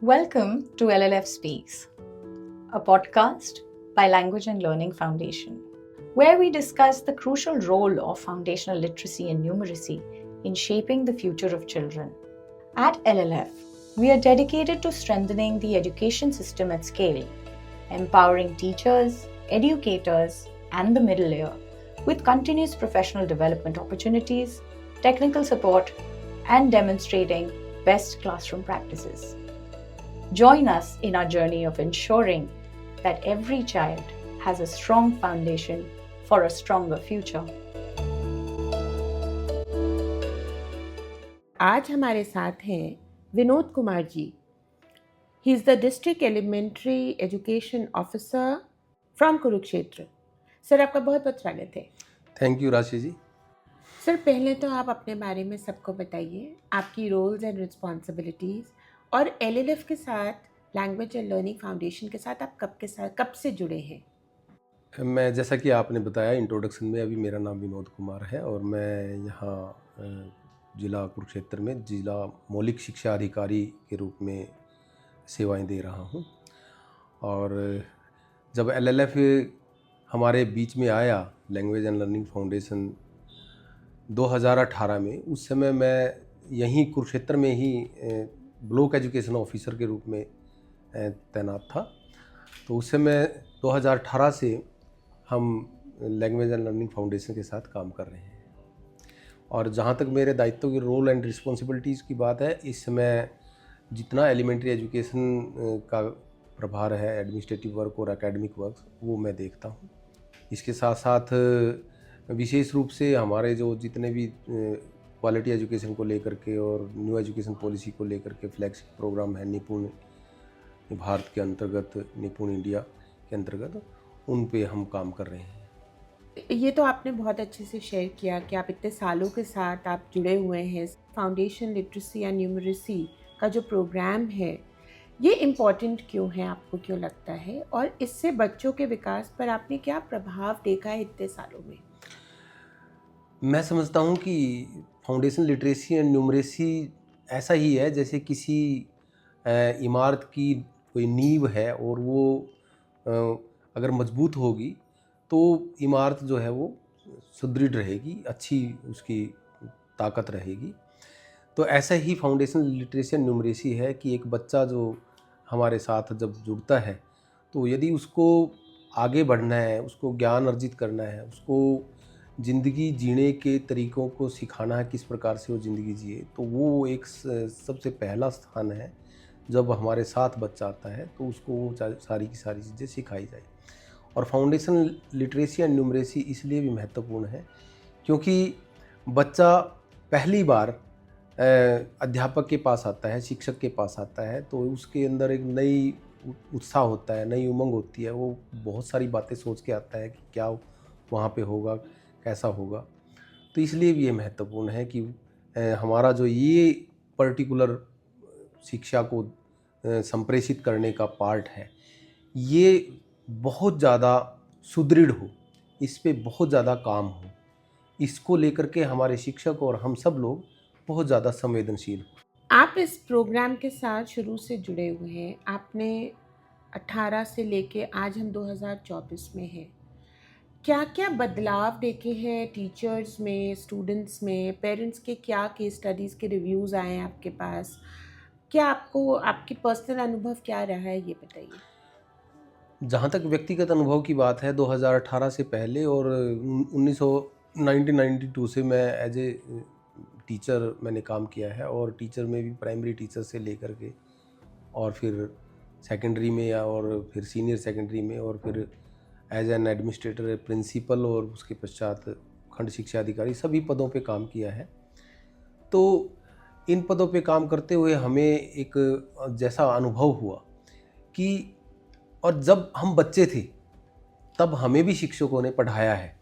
Welcome to LLF Speaks, a podcast by Language and Learning Foundation, where we discuss the crucial role of foundational literacy and numeracy in shaping the future of children. At LLF, we are dedicated to strengthening the education system at scale, empowering teachers, educators, and the middle layer with continuous professional development opportunities, technical support, and demonstrating best classroom practices. Join us in our journey of ensuring that every child has a strong foundation for a stronger future. आज हमारे साथ हैं Vinod Kumar ji. He is the district elementary education officer from Kurukshetra. Sir, आपका बहुत बहुत स्वागत है. Thank you राशि जी. सर, पहले तो आप अपने बारे में सबको बताइए, आपकी रोल्स एंड रिस्पॉन्सिबिलिटीज़, और एलएलएफ के साथ लैंग्वेज एंड लर्निंग फाउंडेशन के साथ आप कब से जुड़े हैं. मैं जैसा कि आपने बताया इंट्रोडक्शन में, अभी मेरा नाम विनोद कुमार है और मैं यहाँ जिला कुरुक्षेत्र में जिला मौलिक शिक्षा अधिकारी के रूप में सेवाएं दे रहा हूँ. और जब एलएलएफ हमारे बीच में आया, लैंग्वेज एंड लर्निंग फाउंडेशन 2018 में, उस समय मैं यहीं कुरुक्षेत्र में ही ब्लॉक एजुकेशन ऑफिसर के रूप में तैनात था. तो उस समय 2018 से हम लैंग्वेज एंड लर्निंग फाउंडेशन के साथ काम कर रहे हैं. और जहाँ तक मेरे दायित्व की रोल एंड रिस्पॉन्सिबिलिटीज़ की बात है, इस समय जितना एलिमेंट्री एजुकेशन का प्रभार है, एडमिनिस्ट्रेटिव वर्क और एकेडमिक वर्क, वो मैं देखता हूँ. इसके साथ साथ विशेष रूप से हमारे जो जितने भी क्वालिटी एजुकेशन को लेकर के और न्यू एजुकेशन पॉलिसी को लेकर के फ्लैगशिप प्रोग्राम है, निपुण भारत के अंतर्गत, निपुण इंडिया के अंतर्गत, उन पे हम काम कर रहे हैं. ये तो आपने बहुत अच्छे से शेयर किया कि आप इतने सालों के साथ आप जुड़े हुए हैं. फाउंडेशन लिटरेसी एंड न्यूमरेसी का जो प्रोग्राम है, ये इम्पॉर्टेंट क्यों है, आपको क्यों लगता है, और इससे बच्चों के विकास पर आपने क्या प्रभाव देखा है इतने सालों में. मैं समझता हूँ कि फाउंडेशन लिटरेसी एंड न्यूमरेसी ऐसा ही है जैसे किसी इमारत की कोई नींव है, और वो अगर मजबूत होगी तो इमारत जो है वो सुदृढ़ रहेगी, अच्छी उसकी ताकत रहेगी. तो ऐसा ही फाउंडेशन लिटरेसी एंड न्यूमरेसी है कि एक बच्चा जो हमारे साथ जब जुड़ता है, तो यदि उसको आगे बढ़ना है, उसको ज्ञान अर्जित करना है, उसको ज़िंदगी जीने के तरीक़ों को सिखाना है, किस प्रकार से वो ज़िंदगी जिए, तो वो एक सबसे पहला स्थान है. जब हमारे साथ बच्चा आता है तो उसको वो सारी की सारी चीज़ें सिखाई जाए. और फाउंडेशन लिटरेसी एंड न्यूमरेसी इसलिए भी महत्वपूर्ण है क्योंकि बच्चा पहली बार अध्यापक के पास आता है, शिक्षक के पास आता है, तो उसके अंदर एक नई उत्साह होता है, नई उमंग होती है. वो बहुत सारी बातें सोच के आता है कि क्या वहाँ पे होगा, कैसा होगा. तो इसलिए भी ये महत्वपूर्ण है कि हमारा जो ये पर्टिकुलर शिक्षा को संप्रेषित करने का पार्ट है, ये बहुत ज़्यादा सुदृढ़ हो, इस पे बहुत ज़्यादा काम हो. इसको लेकर के हमारे शिक्षक और हम सब लोग बहुत ज़्यादा संवेदनशील हो. आप इस प्रोग्राम के साथ शुरू से जुड़े हुए हैं. आपने 18 से लेके आज हम 2024 में हैं. क्या क्या बदलाव देखे हैं टीचर्स में, स्टूडेंट्स में, पेरेंट्स के क्या केस स्टडीज़ के रिव्यूज़ आए हैं आपके पास? क्या आपको आपकी पर्सनल अनुभव क्या रहा है, ये बताइए. जहाँ तक व्यक्तिगत अनुभव की बात है, 2018 से पहले और 1992 से मैं एज ए टीचर मैंने काम किया है. और टीचर में भी प्राइमरी टीचर से लेकर के और फिर सेकेंडरी में या और फिर सीनियर सेकेंडरी में, और फिर एज एन एडमिनिस्ट्रेटर, प्रिंसिपल, और उसके पश्चात खंड शिक्षा अधिकारी, सभी पदों पे काम किया है. तो इन पदों पे काम करते हुए हमें एक जैसा अनुभव हुआ कि, और जब हम बच्चे थे तब हमें भी शिक्षकों ने पढ़ाया है,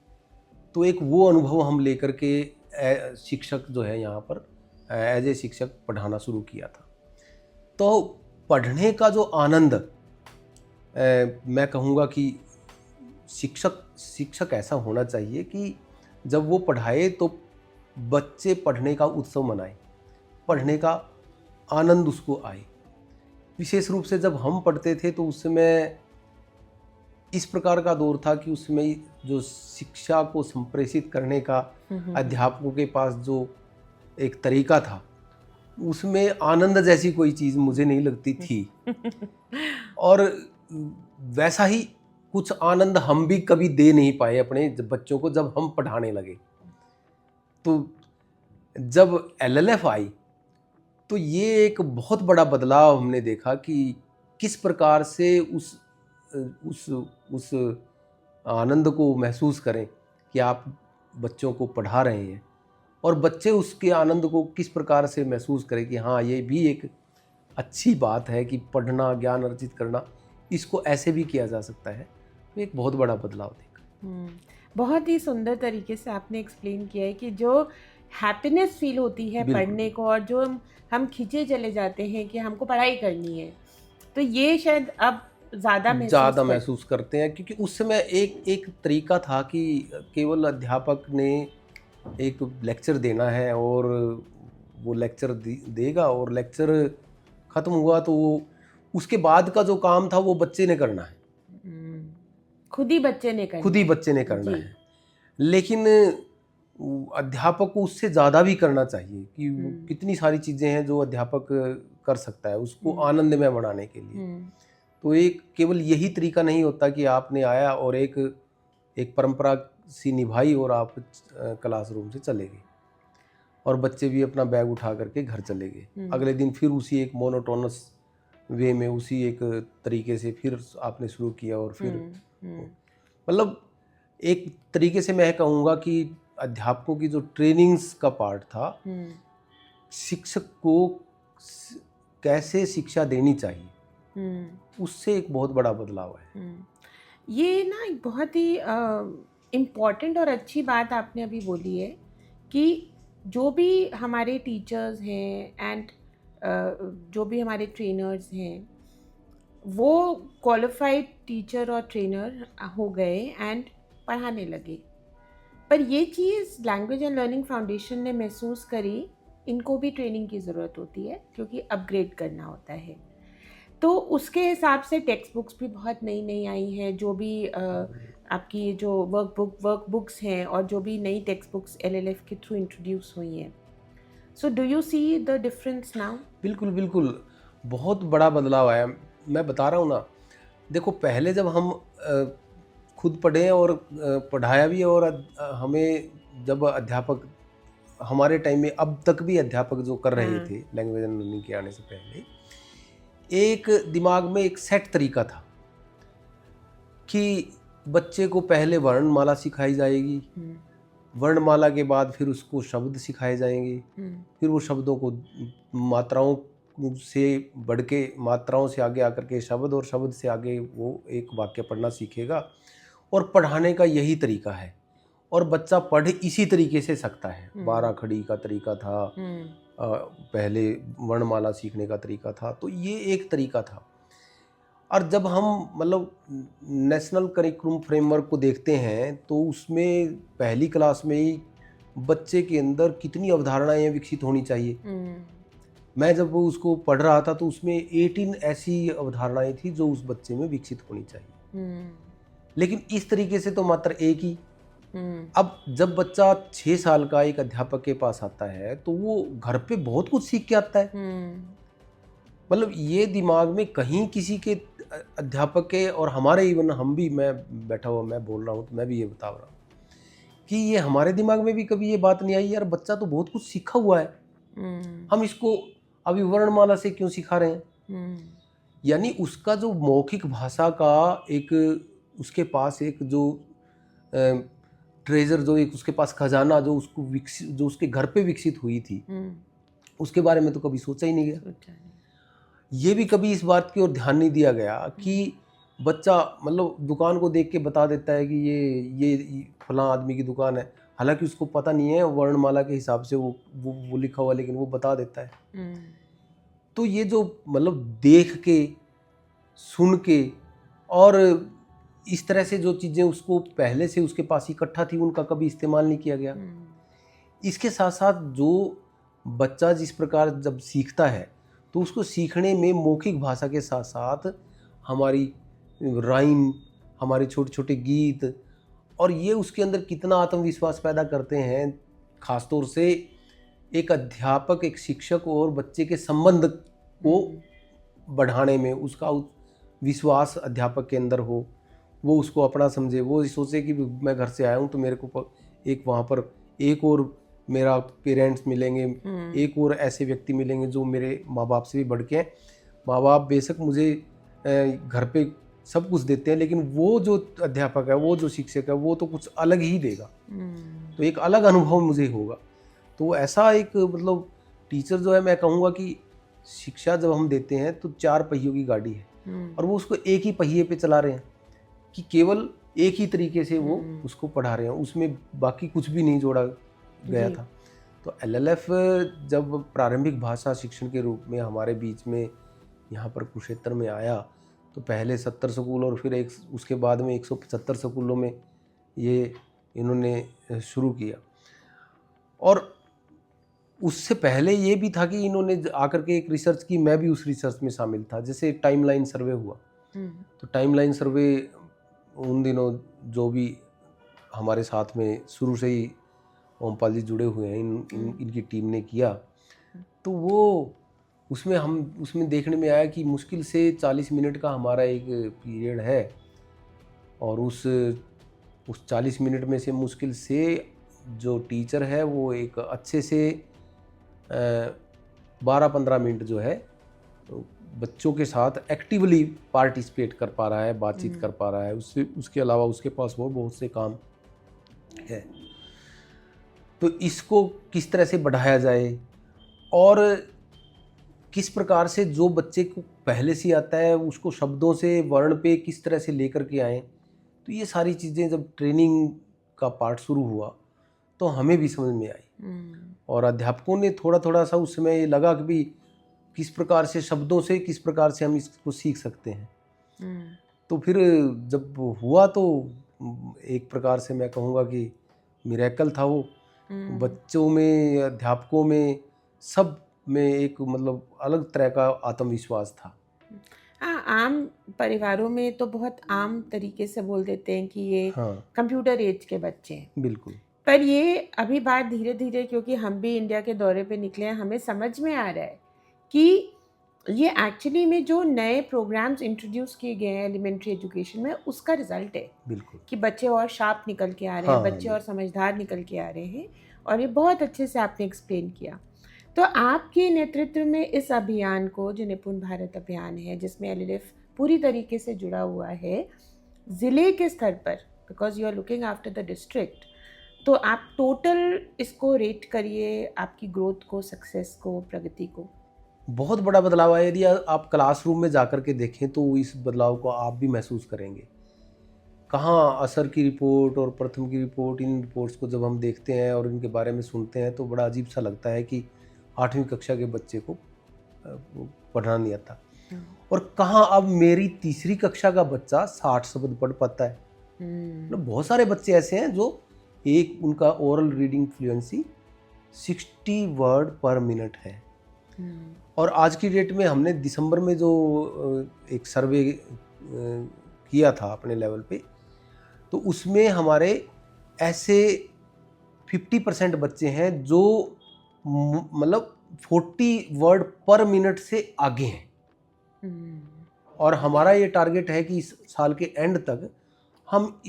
तो एक वो अनुभव हम लेकर के शिक्षक जो है यहाँ पर एज ए शिक्षक पढ़ाना शुरू किया था. तो पढ़ने का जो आनंद, मैं कहूँगा कि शिक्षक ऐसा होना चाहिए कि जब वो पढ़ाए तो बच्चे पढ़ने का उत्सव मनाएं, पढ़ने का आनंद उसको आए. विशेष रूप से जब हम पढ़ते थे तो उस समय इस प्रकार का दौर था कि उसमें जो शिक्षा को संप्रेषित करने का अध्यापकों के पास जो एक तरीका था, उसमें आनंद जैसी कोई चीज़ मुझे नहीं लगती थी। और वैसा ही कुछ आनंद हम भी कभी दे नहीं पाए अपने बच्चों को जब हम पढ़ाने लगे। तो जब LLF आई तो ये एक बहुत बड़ा बदलाव हमने देखा कि किस प्रकार से उस आनंद को महसूस करें कि आप बच्चों को पढ़ा रहे हैं, और बच्चे उसके आनंद को किस प्रकार से महसूस करें कि हाँ, ये भी एक अच्छी बात है कि पढ़ना, ज्ञान अर्जित करना, इसको ऐसे भी किया जा सकता है। तो एक बहुत बड़ा बदलाव देखा। बहुत ही सुंदर तरीके से आपने एक्सप्लेन किया है कि जो हैप्पीनेस फील होती है पढ़ने को, और जो हम खींचे चले जाते हैं कि हमको पढ़ाई करनी है, तो ये शायद अब ज़्यादा महसूस करते हैं। क्योंकि उस समय एक तरीका था कि केवल अध्यापक ने एक लेक्चर देना है और वो लेक्चर देगा और लेक्चर ख़त्म हुआ तो उसके बाद का जो काम था वो बच्चे ने करना है, खुद ही बच्चे ने करना है। लेकिन अध्यापक को उससे ज़्यादा भी करना चाहिए कि कितनी सारी चीज़ें हैं जो अध्यापक कर सकता है उसको आनंदमय बनाने के लिए। तो एक केवल यही तरीका नहीं होता कि आपने आया और एक परंपरा सी निभाई और आप क्लासरूम से चले गए और बच्चे भी अपना बैग उठा करके घर चले गए। अगले दिन फिर उसी एक मोनोटोनस वे में उसी एक तरीके से फिर आपने शुरू किया और फिर मतलब एक तरीके से मैं कहूँगा कि अध्यापकों की जो ट्रेनिंग्स का पार्ट था, शिक्षक को कैसे शिक्षा देनी चाहिए, उससे एक बहुत बड़ा बदलाव है। ये ना एक बहुत ही इम्पॉर्टेंट और अच्छी बात आपने अभी बोली है कि जो भी हमारे टीचर्स हैं एंड जो भी हमारे ट्रेनर्स हैं, वो क्वालिफाइड टीचर और ट्रेनर हो गए एंड पढ़ाने लगे। पर ये चीज़ लैंग्वेज एंड लर्निंग फाउंडेशन ने महसूस करी, इनको भी ट्रेनिंग की ज़रूरत होती है क्योंकि अपग्रेड करना होता है। तो उसके हिसाब से टेक्स्ट बुक्स भी बहुत नई आई हैं, जो भी आपकी जो वर्कबुक्स हैं और जो भी नई टेक्स्ट बुक्स LLF के थ्रू इंट्रोड्यूस हुई हैं। So do you see the difference now? बिल्कुल बहुत बड़ा बदलाव आया। मैं बता रहा हूँ ना, देखो पहले जब हम खुद पढ़े और पढ़ाया भी, और हमें जब अध्यापक हमारे टाइम में, अब तक भी अध्यापक जो कर रहे थे लैंग्वेज एंड लर्निंग के आने से पहले, एक दिमाग में एक सेट तरीका था कि बच्चे को पहले वर्णमाला सिखाई जाएगी, वर्णमाला के बाद फिर उसको शब्द सिखाए जाएंगे, फिर वो शब्दों को मात्राओं से बढ़ के, मात्राओं से आगे आकर के शब्द, और शब्द से आगे वो एक वाक्य पढ़ना सीखेगा। और पढ़ाने का यही तरीका है और बच्चा पढ़ इसी तरीके से सकता है। 12 खड़ी का तरीका था, पहले वर्णमाला सीखने का तरीका था, तो ये एक तरीका था। और जब हम मतलब नेशनल करिकुलम फ्रेमवर्क को देखते हैं तो उसमें पहली क्लास में ही बच्चे के अंदर कितनी अवधारणाएं विकसित होनी चाहिए। मैं जब उसको पढ़ रहा था तो उसमें 18 ऐसी अवधारणाएं थी जो उस बच्चे में विकसित होनी चाहिए, लेकिन इस तरीके से तो मात्र एक ही। अब जब बच्चा 6 साल का एक अध्यापक के पास आता है तो वो घर पे बहुत कुछ सीख के आता है। मतलब ये दिमाग में कहीं किसी के अध्यापक के, और हमारे इवन हम भी, मैं बैठा हुआ मैं बोल रहा हूँ तो मैं भी ये बता रहा हूँ कि ये हमारे दिमाग में भी कभी ये बात नहीं आई, यार बच्चा तो बहुत कुछ सीखा हुआ है, हम इसको अभी वर्णमाला से क्यों सिखा रहे हैं। यानी उसका जो मौखिक भाषा का एक, उसके पास एक जो ट्रेजर, जो एक उसके पास खजाना जो उसको विकसित, जो उसके घर पे विकसित हुई थी, उसके बारे में तो कभी सोचा ही नहीं गया। ये भी कभी इस बात की ओर ध्यान नहीं दिया गया कि बच्चा मतलब दुकान को देख के बता देता है कि ये फलां आदमी की दुकान है, हालांकि उसको पता नहीं है वर्णमाला के हिसाब से वो लिखा हुआ, लेकिन वो बता देता है। तो ये जो मतलब देख के, सुन के, और इस तरह से जो चीज़ें उसको पहले से उसके पास इकट्ठा थी, उनका कभी इस्तेमाल नहीं किया गया। इसके साथ साथ जो बच्चा जिस प्रकार जब सीखता है तो उसको सीखने में मौखिक भाषा के साथ साथ हमारी राइम, हमारे छोटे छोटे गीत, और ये उसके अंदर कितना आत्मविश्वास पैदा करते हैं। ख़ासतौर से एक अध्यापक, एक शिक्षक और बच्चे के संबंध को बढ़ाने में उसका विश्वास अध्यापक के अंदर हो, वो उसको अपना समझे, वो सोचे कि मैं घर से आया हूँ तो मेरे को एक वहाँ पर एक और मेरा पेरेंट्स मिलेंगे, एक और ऐसे व्यक्ति मिलेंगे जो मेरे माँ बाप से भी बढ़ के हैं। माँ बाप बेशक मुझे घर पे सब कुछ देते हैं, लेकिन वो जो अध्यापक है, वो जो शिक्षक है, वो तो कुछ अलग ही देगा। तो एक अलग अनुभव मुझे होगा। तो ऐसा एक मतलब टीचर जो है, मैं कहूँगा कि शिक्षा जब हम देते हैं तो 4 पहियों की गाड़ी है और वो उसको एक ही पहिए पे चला रहे हैं कि केवल एक ही तरीके से वो उसको पढ़ा रहे हैं, उसमें बाकी कुछ भी नहीं जोड़ा गया था। तो LLF जब प्रारंभिक भाषा शिक्षण के रूप में हमारे बीच में यहाँ पर कुरुक्षेत्र में आया, तो पहले 70 स्कूल और फिर उसके बाद में 175 स्कूलों में ये इन्होंने शुरू किया। और उससे पहले ये भी था कि इन्होंने आकर के एक रिसर्च की, मैं भी उस रिसर्च में शामिल था। जैसे टाइमलाइन सर्वे हुआ, तो टाइमलाइन सर्वे उन दिनों जो भी हमारे साथ में शुरू से ही ओमपाल जी जुड़े हुए हैं, इनकी टीम ने किया, तो वो उसमें देखने में आया कि मुश्किल से 40 मिनट का हमारा एक पीरियड है और उस 40 मिनट में से मुश्किल से जो टीचर है वो एक अच्छे से 12-15 मिनट जो है बच्चों के साथ एक्टिवली पार्टिसिपेट कर पा रहा है, बातचीत कर पा रहा है। उसके अलावा उसके पास वो बहुत से काम है। तो इसको किस तरह से बढ़ाया जाए और किस प्रकार से जो बच्चे को पहले से आता है उसको शब्दों से, वर्ण पे किस तरह से लेकर के आएँ, तो ये सारी चीज़ें जब ट्रेनिंग का पार्ट शुरू हुआ तो हमें भी समझ में आई और अध्यापकों ने थोड़ा थोड़ा सा उस समय ये लगा कि भी किस प्रकार से शब्दों से किस प्रकार से हम इसको सीख सकते हैं। तो फिर जब हुआ तो एक प्रकार से मैं कहूँगा कि मिरेकल था वो। बच्चों में, अध्यापकों में, सब में एक मतलब अलग तरह का आत्मविश्वास था। हाँ, आम परिवारों में तो बहुत आम तरीके से बोल देते हैं कि ये कंप्यूटर एज के बच्चे हैं। बिल्कुल। पर ये अभी बात धीरे धीरे, क्योंकि हम भी इंडिया के दौरे पे निकले हैं, हमें समझ में आ रहा है कि ये एक्चुअली में जो नए प्रोग्राम्स इंट्रोड्यूस किए गए हैं एलिमेंट्री एजुकेशन में, उसका रिजल्ट है। बिल्कुल। कि बच्चे और शार्प निकल के आ रहे हैं, बच्चे और समझदार निकल के आ रहे हैं, और ये बहुत अच्छे से आपने एक्सप्लेन किया। तो आपके नेतृत्व में इस अभियान को, जो निपुण भारत अभियान है, जिसमें LLF पूरी तरीके से जुड़ा हुआ है ज़िले के स्तर पर, because you are looking after the district, तो आप टोटल इसको रेट करिए, आपकी ग्रोथ को, सक्सेस को, प्रगति को। बहुत बड़ा बदलाव आया। यदि आप क्लासरूम में जाकर के देखें तो इस बदलाव को आप भी महसूस करेंगे। कहाँ असर की रिपोर्ट और प्रथम की रिपोर्ट, इन रिपोर्ट्स को जब हम देखते हैं और इनके बारे में सुनते हैं तो बड़ा अजीब सा लगता है कि 8वीं कक्षा के बच्चे को पढ़ना नहीं आता। और कहाँ अब मेरी 3री कक्षा का बच्चा 60 शब्द पढ़ पाता है। मतलब बहुत सारे बच्चे ऐसे हैं जो उनका ओरल रीडिंग फ्लुएंसी 60 वर्ड पर मिनट है। और आज की डेट में हमने दिसंबर में जो एक सर्वे किया था अपने लेवल पे, तो उसमें हमारे ऐसे 50% बच्चे हैं जो मतलब 40 वर्ड पर मिनट से आगे हैं। और हमारा ये टारगेट है कि इस साल के एंड तक हम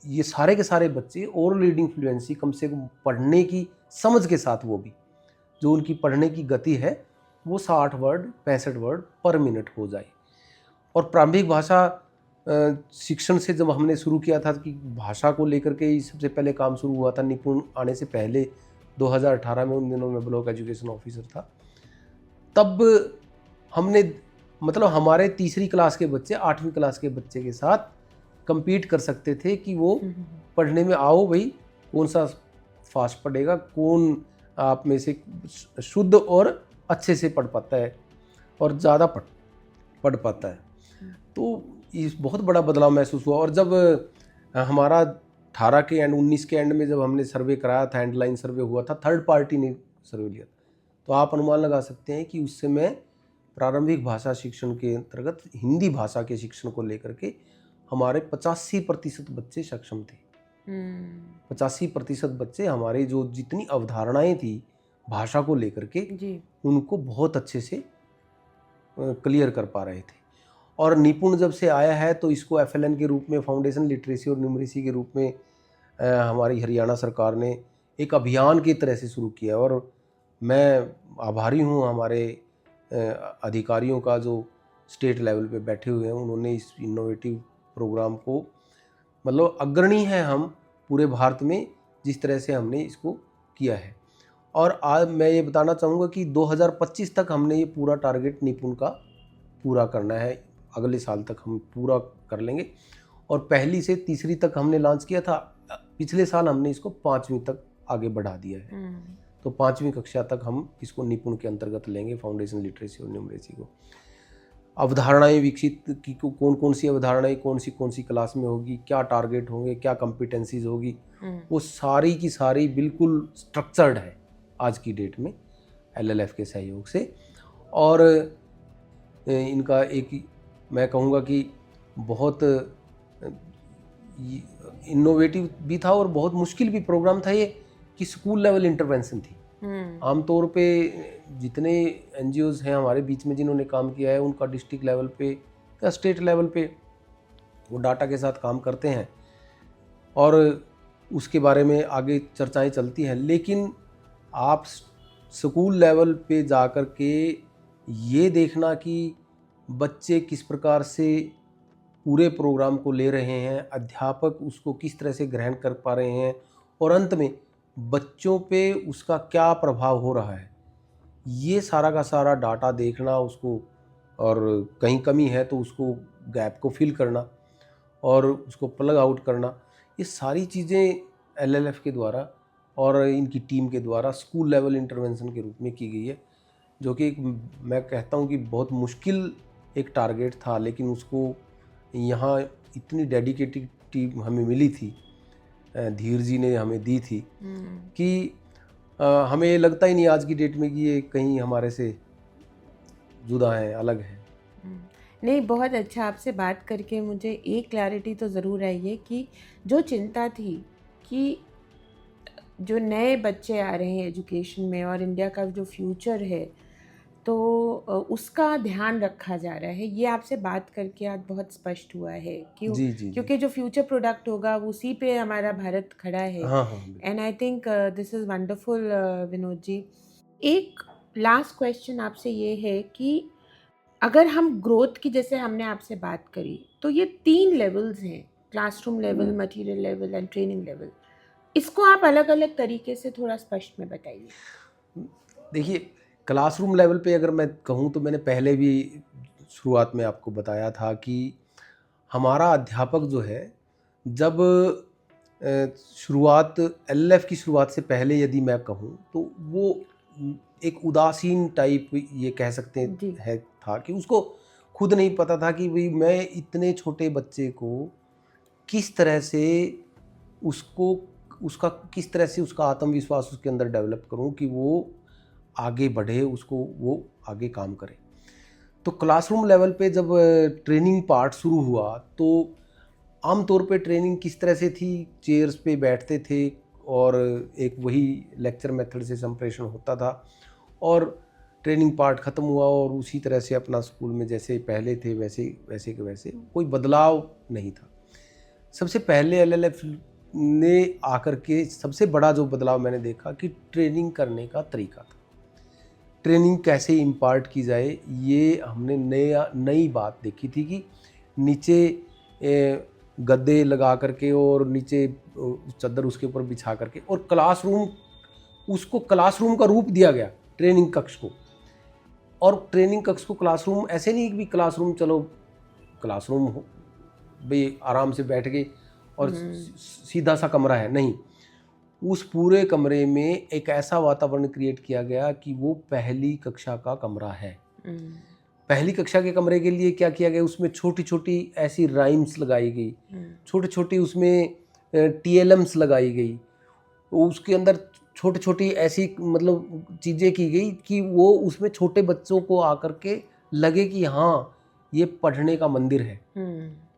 ये सारे के सारे बच्चे ओरल रीडिंग फ्लुएंसी कम से कम पढ़ने की समझ के साथ, वो भी जो उनकी पढ़ने की गति है वो 60 वर्ड 65 वर्ड पर मिनट हो जाए। और प्रारंभिक भाषा शिक्षण से जब हमने शुरू किया था कि भाषा को लेकर के ही सबसे पहले काम शुरू हुआ था, निपुण आने से पहले 2018 में, उन दिनों में ब्लॉक एजुकेशन ऑफिसर था, तब हमने मतलब हमारे 3री क्लास के बच्चे 8वीं क्लास के बच्चे के साथ compete कर सकते थे कि वो पढ़ने में आओ भाई, कौन सा फास्ट पढ़ेगा, कौन आप में से शुद्ध और अच्छे से पढ़ पाता है और ज़्यादा पढ़ पाता है। तो इस बहुत बड़ा बदलाव महसूस हुआ। और जब हमारा 18 के एंड 19 के एंड में जब हमने सर्वे कराया था, हैंडलाइन सर्वे हुआ था, थर्ड पार्टी ने सर्वे लिया, तो आप अनुमान लगा सकते हैं कि उस समय प्रारंभिक भाषा शिक्षण के अंतर्गत हिंदी भाषा के शिक्षण को लेकर के हमारे 85% बच्चे सक्षम थे। 85% बच्चे हमारे जो जितनी अवधारणाएं थी भाषा को लेकर के जी। उनको बहुत अच्छे से क्लियर कर पा रहे थे। और निपुण जब से आया है तो इसको FLN के रूप में, फाउंडेशन लिटरेसी और न्यूमरेसी के रूप में हमारी हरियाणा सरकार ने एक अभियान की तरह से शुरू किया। और मैं आभारी हूँ हमारे अधिकारियों का जो स्टेट लेवल पे बैठे हुए हैं, उन्होंने इस इनोवेटिव प्रोग्राम को, मतलब अग्रणी है हम पूरे भारत में जिस तरह से हमने इसको किया है। और आज मैं ये बताना चाहूँगा कि 2025 तक हमने ये पूरा टारगेट निपुण का पूरा करना है, अगले साल तक हम पूरा कर लेंगे। और पहली से तीसरी तक हमने लॉन्च किया था, पिछले साल हमने इसको 5वीं तक आगे बढ़ा दिया है। तो 5वीं कक्षा तक हम इसको निपुण के अंतर्गत लेंगे, फाउंडेशन लिटरेसी और न्यूमरेसी को। अवधारणाएं विकसित की कौन कौन सी अवधारणाएं कौन सी क्लास में होगी, क्या टारगेट होंगे, क्या कॉम्पिटेंसीज होगी, वो सारी की सारी बिल्कुल स्ट्रक्चर्ड है आज की डेट में LLF के सहयोग से। और इनका एक मैं कहूँगा कि बहुत इनोवेटिव भी था और बहुत मुश्किल भी प्रोग्राम था ये, कि स्कूल लेवल इंटरवेंशन थी। आमतौर पे जितने NGOs हैं हमारे बीच में जिन्होंने काम किया है, उनका डिस्ट्रिक्ट लेवल पे या स्टेट लेवल पे वो डाटा के साथ काम करते हैं और उसके बारे में आगे चर्चाएं चलती हैं। लेकिन आप स्कूल लेवल पे जाकर के ये देखना कि बच्चे किस प्रकार से पूरे प्रोग्राम को ले रहे हैं, अध्यापक उसको किस तरह से ग्रहण कर पा रहे हैं और अंत में बच्चों पे उसका क्या प्रभाव हो रहा है, ये सारा का सारा डाटा देखना उसको, और कहीं कमी है तो उसको गैप को फिल करना और उसको प्लग आउट करना, ये सारी चीज़ें LLF के द्वारा और इनकी टीम के द्वारा स्कूल लेवल इंटरवेंशन के रूप में की गई है, जो कि मैं कहता हूँ कि बहुत मुश्किल एक टारगेट था। लेकिन उसको यहाँ इतनी डेडिकेटेड टीम हमें मिली थी, धीर जी ने हमें दी थी कि हमें ये लगता ही नहीं आज की डेट में कि ये कहीं हमारे से जुदा है, अलग है। नहीं, बहुत अच्छा, आपसे बात करके मुझे एक क्लैरिटी तो ज़रूर आई है कि जो चिंता थी कि जो नए बच्चे आ रहे हैं एजुकेशन में और इंडिया का जो फ्यूचर है तो उसका ध्यान रखा जा रहा है, ये आपसे बात करके आज बहुत स्पष्ट हुआ है। क्यों? क्योंकि जो फ्यूचर प्रोडक्ट होगा उसी पे हमारा भारत खड़ा है। And I think this is wonderful Vinod ji. एक लास्ट क्वेश्चन आपसे ये है कि अगर हम ग्रोथ की, जैसे हमने आपसे बात करी, तो ये 3 लेवल्स हैं, classroom level, material level and training level. इसको आप अलग अलग तरीके से थोड़ा स्पष्ट में बताइए। देखिए, क्लासरूम लेवल पे अगर मैं कहूँ तो मैंने पहले भी शुरुआत में आपको बताया था कि हमारा अध्यापक जो है, जब शुरुआत LLF की शुरुआत से पहले यदि मैं कहूँ तो वो एक उदासीन टाइप ये कह सकते हैं था कि उसको खुद नहीं पता था कि भाई मैं इतने छोटे बच्चे को किस तरह से उसका किस तरह से उसका आत्मविश्वास उसके अंदर डेवलप करूं कि वो आगे बढ़े, उसको वो आगे काम करे। तो क्लासरूम लेवल पे जब ट्रेनिंग पार्ट शुरू हुआ तो आमतौर पे ट्रेनिंग किस तरह से थी, चेयर्स पे बैठते थे और एक वही लेक्चर मेथड से संप्रेषण होता था और ट्रेनिंग पार्ट ख़त्म हुआ और उसी तरह से अपना स्कूल में जैसे पहले थे वैसे के वैसे, कोई बदलाव नहीं था। सबसे पहले LLF ने आकर के सबसे बड़ा जो बदलाव मैंने देखा कि ट्रेनिंग करने का तरीका था। ट्रेनिंग कैसे इम्पार्ट की जाए, ये हमने नई बात देखी थी कि नीचे गद्दे लगा करके और नीचे चादर उसके ऊपर बिछा करके और क्लासरूम का रूप दिया गया ट्रेनिंग कक्ष को। और ट्रेनिंग कक्ष को क्लासरूम ऐसे नहीं कि क्लासरूम चलो क्लासरूम हो भाई आराम से बैठ गए और सीधा सा कमरा है, नहीं, उस पूरे कमरे में एक ऐसा वातावरण क्रिएट किया गया कि वो पहली कक्षा का कमरा है। पहली कक्षा के कमरे के लिए क्या किया गया, उसमें छोटी छोटी ऐसी राइम्स लगाई गई, छोटी छोटी उसमें TLMs लगाई गई, उसके अंदर छोटी छोटी ऐसी मतलब चीज़ें की गई कि वो उसमें छोटे बच्चों को आकर के लगे कि हाँ ये पढ़ने का मंदिर है,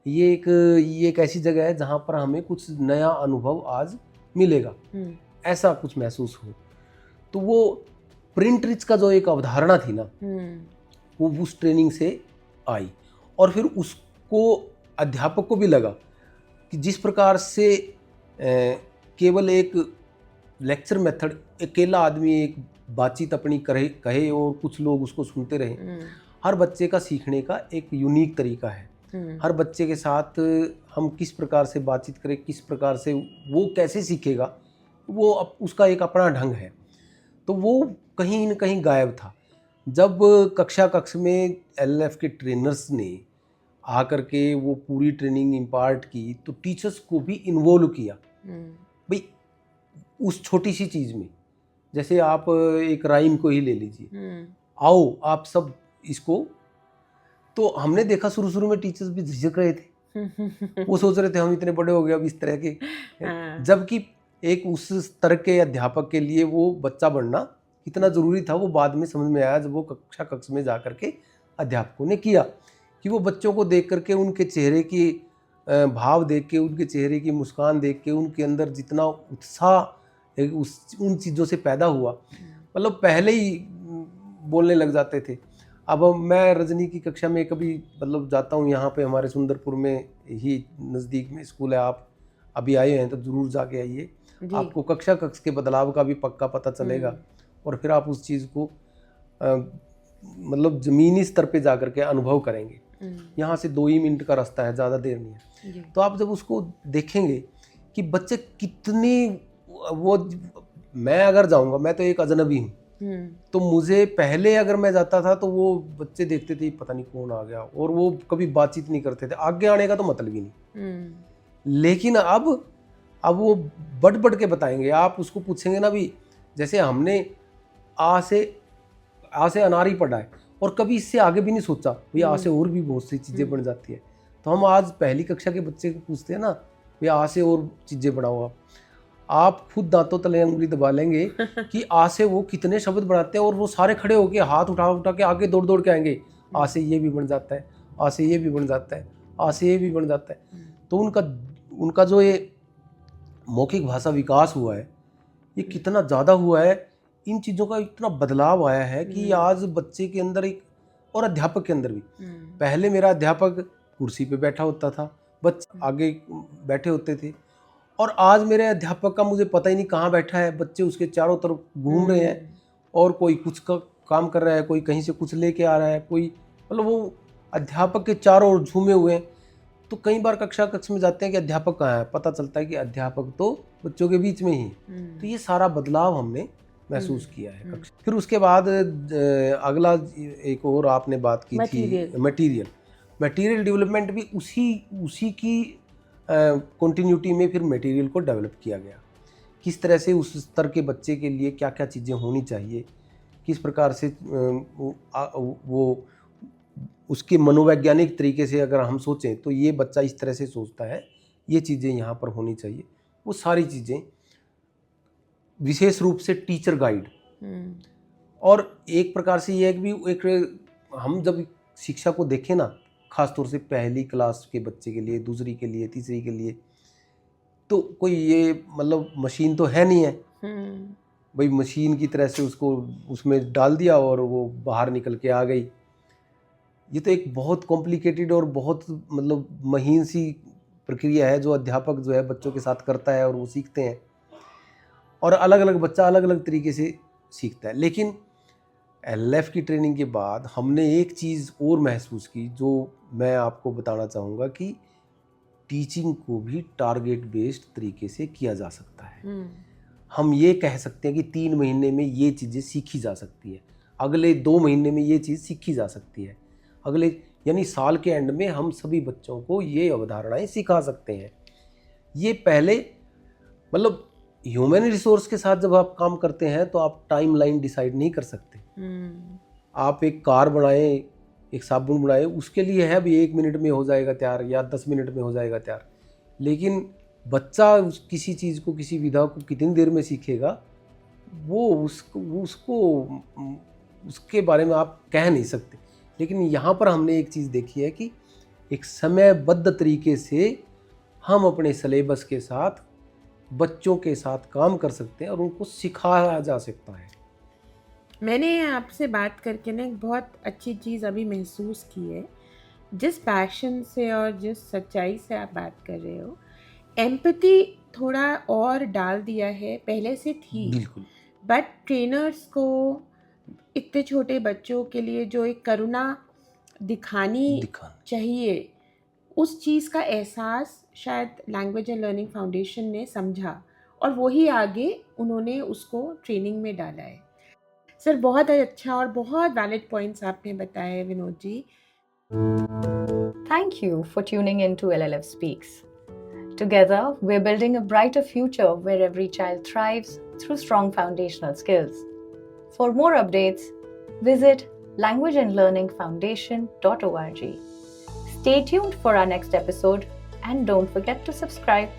ये एक ऐसी जगह है जहाँ पर हमें कुछ नया अनुभव आज मिलेगा, ऐसा कुछ महसूस हो। तो वो प्रिंट रिच का जो एक अवधारणा थी ना, वो उस ट्रेनिंग से आई। और फिर उसको अध्यापक को भी लगा कि जिस प्रकार से केवल एक लेक्चर मेथड, अकेला आदमी एक बातचीत अपनी कहे और कुछ लोग उसको सुनते रहे, हर बच्चे का सीखने का एक यूनिक तरीका है। हर बच्चे के साथ हम किस प्रकार से बातचीत करें, किस प्रकार से वो कैसे सीखेगा, वो उसका एक अपना ढंग है। तो वो कहीं न कहीं गायब था। जब कक्ष में एलएलएफ के ट्रेनर्स ने आकर के वो पूरी ट्रेनिंग इम्पार्ट की, तो टीचर्स को भी इन्वॉल्व किया भाई उस छोटी सी चीज़ में। जैसे आप एक राइम को ही ले लीजिए, आओ आप सब इसको। तो हमने देखा शुरू में टीचर्स भी झिझक रहे थे, वो सोच रहे थे हम इतने बड़े हो गए अब इस तरह के, जबकि एक उस स्तर के अध्यापक के लिए वो बच्चा बनना कितना ज़रूरी था, वो बाद में समझ में आया जब वो कक्ष में जा कर के अध्यापकों ने किया, कि वो बच्चों को देख करके, उनके चेहरे की भाव देख के, उनके चेहरे की मुस्कान देख के, उनके अंदर जितना उत्साह उन चीज़ों से पैदा हुआ, मतलब पहले ही बोलने लग जाते थे। अब मैं रजनी की कक्षा में कभी मतलब जाता हूँ, यहाँ पे हमारे सुंदरपुर में ही नज़दीक में स्कूल है, आप अभी आए हैं तो ज़रूर जाके आइए, आपको कक्ष के बदलाव का भी पक्का पता चलेगा, और फिर आप उस चीज़ को मतलब ज़मीनी स्तर पे जा कर के अनुभव करेंगे। यहाँ से 2 ही मिनट का रास्ता है, ज़्यादा देर नहीं है। तो आप जब उसको देखेंगे कि बच्चे कितने, वो मैं अगर जाऊँगा, मैं तो एक अजनबी हूँ, तो मुझे पहले अगर मैं जाता था तो वो बच्चे देखते थे पता नहीं कौन आ गया, और वो कभी बातचीत नहीं करते थे, आगे आने का तो मतलब ही नहीं। लेकिन अब वो बढ़ के बताएंगे। आप उसको पूछेंगे ना भी, जैसे हमने आ से अनार ही पढ़ा है और कभी इससे आगे भी नहीं सोचा, भैया आ से और भी बहुत सी चीज़ें बन जाती है। तो हम आज पहली कक्षा के बच्चे को पूछते हैं ना, भैया आ से और चीज़ें बनाओ, आप खुद दांतों तले अंगुली दबा लेंगे कि आ से वो कितने शब्द बनाते हैं, और वो सारे खड़े होके हाथ उठा के आगे दौड़ के आएंगे, आ से ये भी बन जाता है, आ से ये भी बन जाता है, आ से ये भी बन जाता है। तो उनका जो ये मौखिक भाषा विकास हुआ है, ये कितना ज़्यादा हुआ है, इन चीज़ों का इतना बदलाव आया है कि आज बच्चे के अंदर एक, और अध्यापक के अंदर भी, पहले मेरा अध्यापक कुर्सी पे बैठा होता था, बच्चे आगे बैठे होते थे, और आज मेरे अध्यापक का मुझे पता ही नहीं कहाँ बैठा है, बच्चे उसके चारों तरफ घूम रहे हैं, और कोई कुछ का काम कर रहा है, कोई कहीं से कुछ लेके आ रहा है, कोई मतलब वो अध्यापक के चारों ओर झूमे हुए हैं। तो कई बार कक्ष में जाते हैं कि अध्यापक कहाँ है, पता चलता है कि अध्यापक तो बच्चों के बीच में ही। तो ये सारा बदलाव हमने महसूस किया है कक्षा। फिर उसके बाद अगला एक और आपने बात की थी मटेरियल डेवलपमेंट, भी उसी की कंटिन्यूटी में फिर मटेरियल को डेवलप किया गया। किस तरह से उस स्तर के बच्चे के लिए क्या क्या चीज़ें होनी चाहिए, किस प्रकार से वो उसके मनोवैज्ञानिक तरीके से अगर हम सोचें तो ये बच्चा इस तरह से सोचता है, ये चीज़ें यहाँ पर होनी चाहिए, वो सारी चीज़ें, विशेष रूप से टीचर गाइड। और एक प्रकार से ये है कि भी एक, हम जब शिक्षा को देखें ना, ख़ासतौर से पहली क्लास के बच्चे के लिए, दूसरी के लिए, तीसरी के लिए, तो कोई ये मतलब मशीन तो है नहीं है भाई, मशीन की तरह से उसको उसमें डाल दिया और वो बाहर निकल के आ गई। ये तो एक बहुत कॉम्प्लिकेटेड और बहुत मतलब महीन सी प्रक्रिया है जो अध्यापक जो है बच्चों के साथ करता है, और वो सीखते हैं, और अलग अलग बच्चा अलग अलग तरीके से सीखता है। लेकिन एलएलएफ की ट्रेनिंग के बाद हमने एक चीज़ और महसूस की, जो मैं आपको बताना चाहूँगा, कि टीचिंग को भी टारगेट बेस्ड तरीके से किया जा सकता है। हम ये कह सकते हैं कि 3 महीने में ये चीज़ें सीखी जा सकती है, अगले 2 महीने में ये चीज़ सीखी जा सकती है, अगले यानी साल के एंड में हम सभी बच्चों को ये अवधारणाएं सिखा सकते हैं। ये पहले मतलब ह्यूमन रिसोर्स के साथ जब आप काम करते हैं तो आप टाइम लाइन डिसाइड नहीं कर सकते। आप एक कार बनाएं, एक साबुन बनाएं, उसके लिए है भी 1 मिनट में हो जाएगा तैयार या 10 मिनट में हो जाएगा तैयार, लेकिन बच्चा किसी चीज़ को, किसी विधा को कितनी देर में सीखेगा, वो उसको उसके बारे में आप कह नहीं सकते। लेकिन यहाँ पर हमने एक चीज़ देखी है कि एक समयबद्ध तरीके से हम अपने सिलेबस के साथ बच्चों के साथ काम कर सकते हैं और उनको सिखाया जा सकता है। मैंने आपसे बात करके ना एक बहुत अच्छी चीज़ अभी महसूस की है। जिस पैशन से और जिस सच्चाई से आप बात कर रहे हो, एम्पैथी थोड़ा और डाल दिया है, पहले से थी, बिल्कुल बट ट्रेनर्स को इतने छोटे बच्चों के लिए जो एक करुणा दिखानी दिखाना चाहिए, उस चीज़ का एहसास शायद लैंग्वेज एंड लर्निंग फाउंडेशन ने समझा और वही आगे उन्होंने उसको ट्रेनिंग में डाला है। सर, बहुत अच्छा और बहुत वैलिड पॉइंट्स आपने बताए Vinod ji. Thank you for tuning in to LLF Speaks. Together, we're building a brighter future where every child thrives through strong foundational skills. For more updates, visit languageandlearningfoundation.org. Stay tuned for our next episode and don't forget to subscribe.